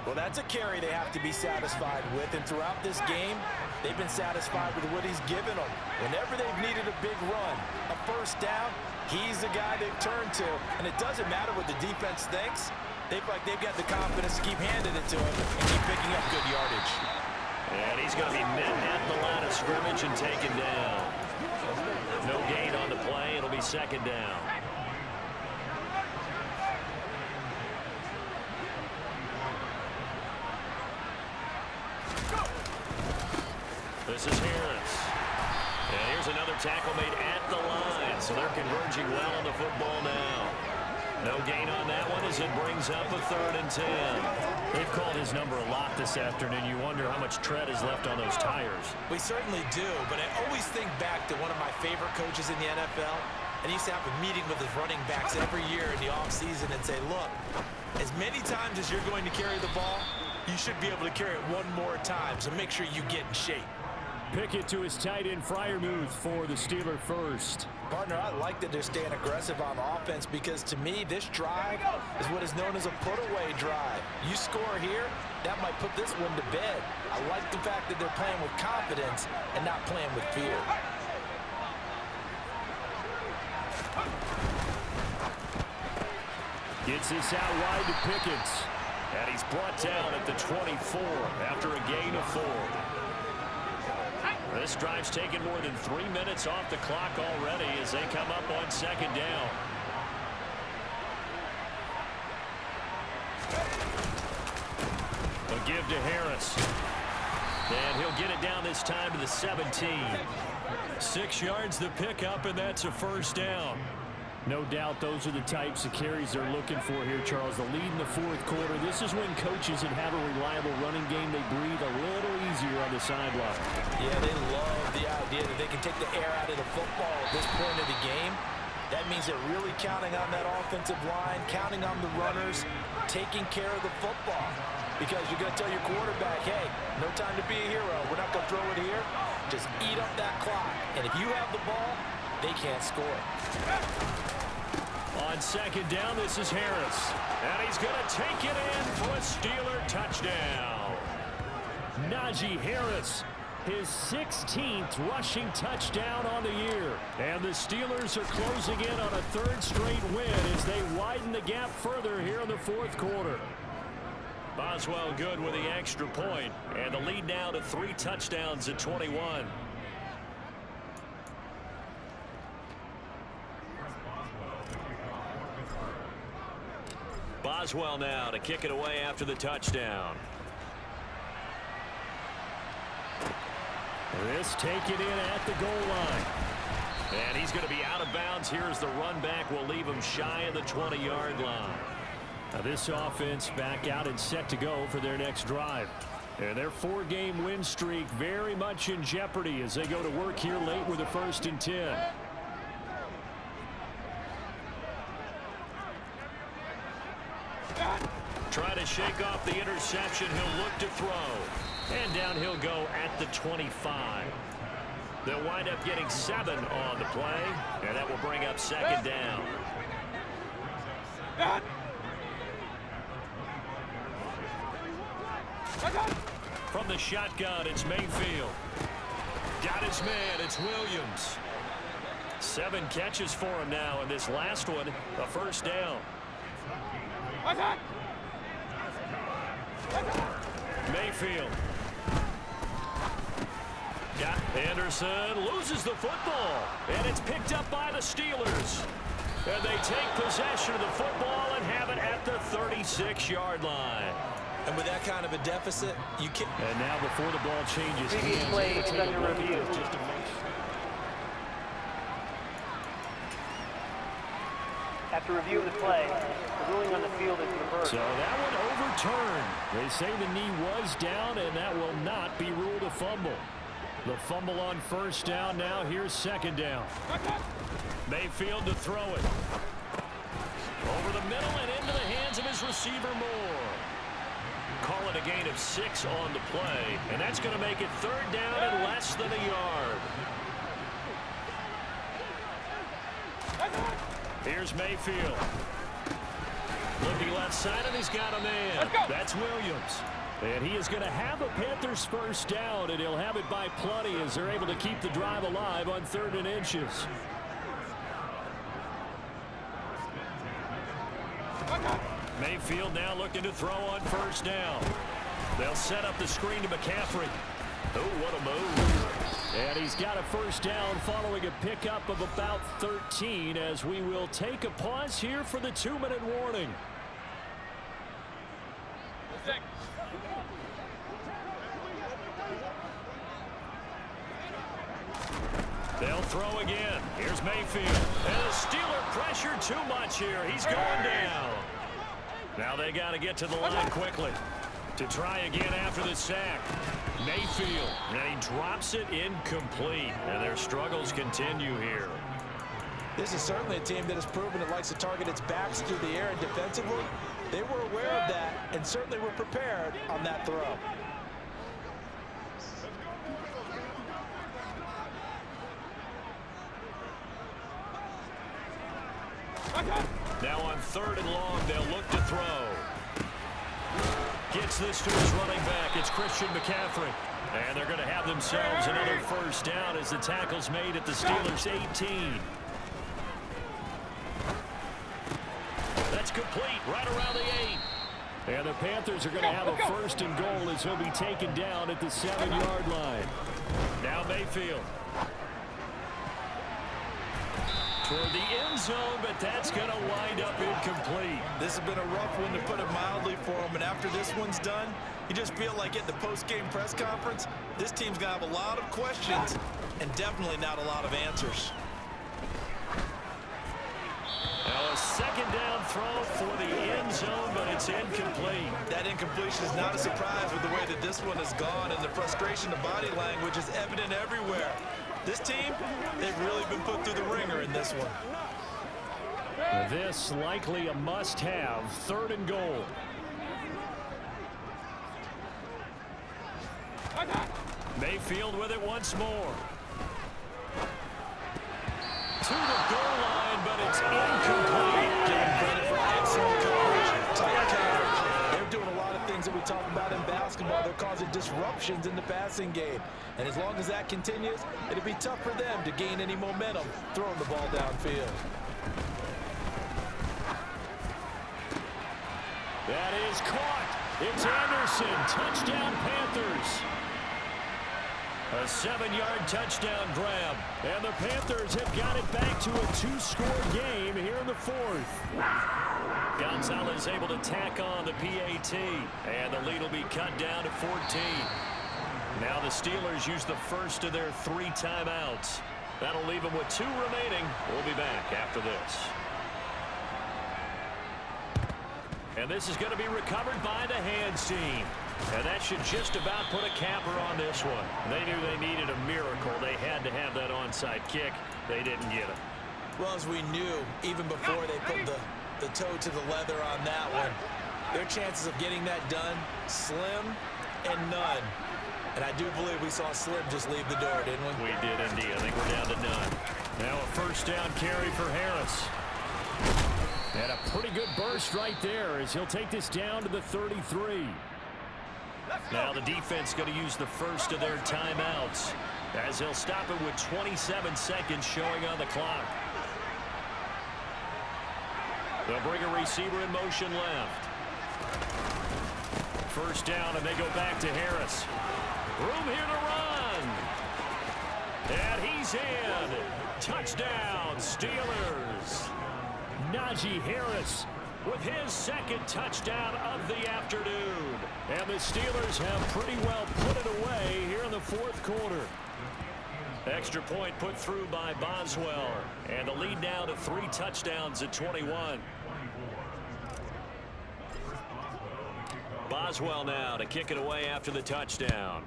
Well, that's a carry they have to be satisfied with, and throughout this game, they've been satisfied with what he's given them. Whenever they've needed a big run, a 1st down, he's the guy they've turned to, and it doesn't matter what the defense thinks. They've got the confidence to keep handing it to him and keep picking up good yardage. And he's going to be met at the line of scrimmage and taken down. No gain on the play. It'll be 2nd down. This is Harris. And here's another tackle made at the line. So they're converging well on the football now. No gain on that one as it brings up a 3rd and 10. They've called his number a lot this afternoon. You wonder how much tread is left on those tires. We certainly do, but I always think back to one of my favorite coaches in the NFL, and he used to have a meeting with his running backs every year in the offseason and say, look, as many times as you're going to carry the ball, you should be able to carry it one more time, so make sure you get in shape. Pickett to his tight end Freiermuth for the Steeler first. Partner, I like that they're staying aggressive on offense because to me, this drive is what is known as a put-away drive. You score here, that might put this one to bed. I like the fact that they're playing with confidence and not playing with fear. Gets this out wide to Pickett. And he's brought down at the 24 after a gain of 4. This drive's taken more than 3 minutes off the clock already as they come up on second down. A give to Harris. And he'll get it down this time to the 17. 6 yards the pickup, and that's a first down. No doubt those are the types of carries they're looking for here, Charles. The lead in the fourth quarter. This is when coaches that have a reliable running game, they breathe a little easier on the sideline. Yeah, they love the idea that they can take the air out of the football at this point of the game. That means they're really counting on that offensive line, counting on the runners, taking care of the football. Because you're going to tell your quarterback, hey, no time to be a hero. We're not going to throw it here. Just eat up that clock. And if you have the ball, they can't score. On second down, this is Harris. And he's going to take it in for a Steeler touchdown. Najee Harris, his 16th rushing touchdown on the year. And the Steelers are closing in on a 3rd straight win as they widen the gap further here in the fourth quarter. Boswell good with the extra point, and the lead now to 3 touchdowns at 21. Boswell now to kick it away after the touchdown. This taken in at the goal line. And he's going to be out of bounds here as the run back will leave him shy of the 20-yard line. Now this offense back out and set to go for their next drive. And their 4-game win streak very much in jeopardy as they go to work here late with a 1st and 10. Try to shake off the interception. He'll look to throw. And down he'll go at the 25. They'll wind up getting 7 on the play. And that will bring up second down. From the shotgun, it's Mayfield. Got his man, it's Williams. 7 catches for him now, and this last one, a first down. Mayfield. Got Anderson, loses the football, and it's picked up by the Steelers. And they take possession of the football and have it at the 36-yard line. And with that kind of a deficit, you can't. And now before the ball changes Previous hands, play is under review. After review of the play, the ruling on the field is reversed. So that one overturned. They say the knee was down, and that will not be ruled a fumble. The fumble on first down now. Here's second down. Mayfield to throw it. Over the middle and into the hands of his receiver Moore. Call it a gain of 6 on the play, and that's going to make it 3rd down and less than a yard. Here's Mayfield. Looking left side, and he's got a man. That's Williams. And he is going to have a Panthers first down, and he'll have it by plenty as they're able to keep the drive alive on 3rd and inches. Mayfield now looking to throw on first down. They'll set up the screen to McCaffrey. Oh, what a move. And he's got a first down following a pickup of about 13 as we will take a pause here for the 2-minute warning. They'll throw again. Here's Mayfield. And the Steeler pressure too much here. He's going down. Now they got to get to the line quickly to try again after the sack. Mayfield, and he drops it incomplete. And their struggles continue here. This is certainly a team that has proven it likes to target its backs through the air and defensively. They were aware of that and certainly were prepared on that throw. Now on 3rd and long, they'll look to throw. Gets this to his running back. It's Christian McCaffrey. And they're going to have themselves another first down as the tackle's made at the Steelers' 18. That's complete right around the 8. And the Panthers are going to have a 1st and goal as he'll be taken down at the 7-yard line. Now Mayfield. Toward the end zone, but that's going to wind up incomplete. This has been a rough one, to put it mildly, for him. And after this one's done, you just feel like at the post-game press conference, this team's going to have a lot of questions and definitely not a lot of answers. Now a 2nd down throw for the end zone, but it's incomplete. That incompletion is not a surprise with the way that this one has gone, and the frustration of body language is evident everywhere. This team, they've really been put through the ringer in this one. This likely a must-have, 3rd and goal. Mayfield with it once more. To the goal line, but it's incomplete. Getting credit for excellent coverage, tight coverage. They're doing a lot of things that we talk about in basketball. They're causing disruptions in the passing game. And as long as that continues, it'll be tough for them to gain any momentum throwing the ball downfield. That is caught. It's Anderson. Touchdown, Panthers. A 7-yard touchdown grab. And the Panthers have got it back to a 2-score game here in the 4th. Gonzalez able to tack on the PAT. And the lead will be cut down to 14. Now the Steelers use the first of their 3 timeouts. That'll leave them with 2 remaining. We'll be back after this. And this is going to be recovered by the hands team. And that should just about put a capper on this one. They knew they needed a miracle. They had to have that onside kick. They didn't get it. Well, as we knew, even before they put the toe to the leather on that one, their chances of getting that done, slim and none. And I do believe we saw Slim just leave the door, didn't we? We did indeed. I think we're down to none. Now a 1st down carry for Harris. And a pretty good burst right there as he'll take this down to the 33. Now the defense going to use the first of their timeouts as they'll stop it with 27 seconds showing on the clock. They'll bring a receiver in motion left. 1st down, and they go back to Harris. Room here to run. And he's in. Touchdown, Steelers. Najee Harris with his 2nd touchdown of the afternoon. And the Steelers have pretty well put it away here in the 4th quarter. Extra point put through by Boswell. And the lead now to 3 touchdowns at 21. Boswell now to kick it away after the touchdown.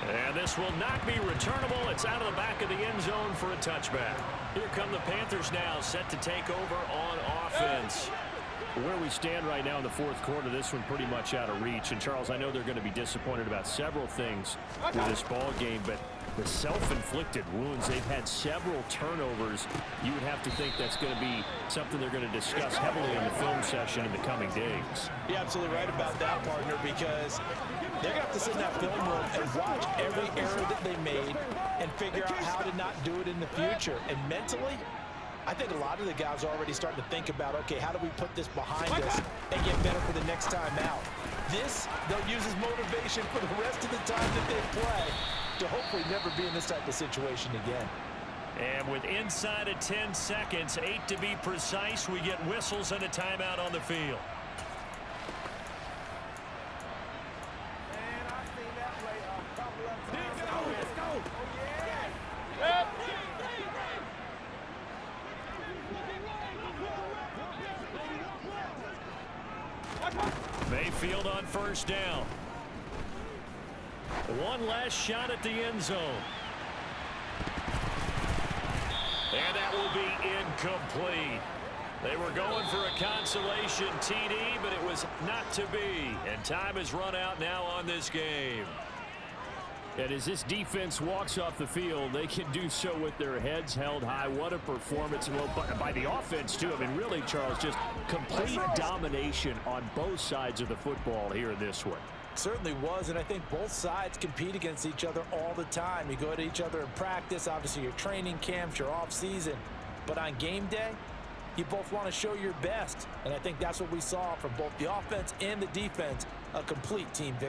And this will not be returnable. It's out of the back of the end zone for a touchback. Here come the Panthers now, set to take over on offense. Where we stand right now in the 4th quarter, this one pretty much out of reach. And Charles, I know they're going to be disappointed about several things with this ball game, but the self-inflicted wounds, they've had several turnovers. You would have to think that's going to be something they're going to discuss heavily in the film session in the coming days. You're absolutely right about that, partner, because they're going to have to sit in that film room and watch every error that they made and figure out how to not do it in the future. And mentally, I think a lot of the guys are already starting to think about, okay, how do we put this behind us and get better for the next time out? This, they'll use as motivation for the rest of the time that they play to hopefully never be in this type of situation again. And with inside of 10 seconds, 8 to be precise, we get whistles and a timeout on the field. Mayfield on 1st down. One last shot at the end zone. And that will be incomplete. They were going for a consolation TD, but it was not to be. And time has run out now on this game. And as this defense walks off the field, they can do so with their heads held high. What a performance by the offense, too. I mean, really, Charles, just complete domination on both sides of the football here in this one. Certainly was, and I think both sides compete against each other all the time. You go to each other in practice, obviously your training camps, your off season, but on game day, you both want to show your best, and I think that's what we saw from both the offense and the defense, a complete team victory.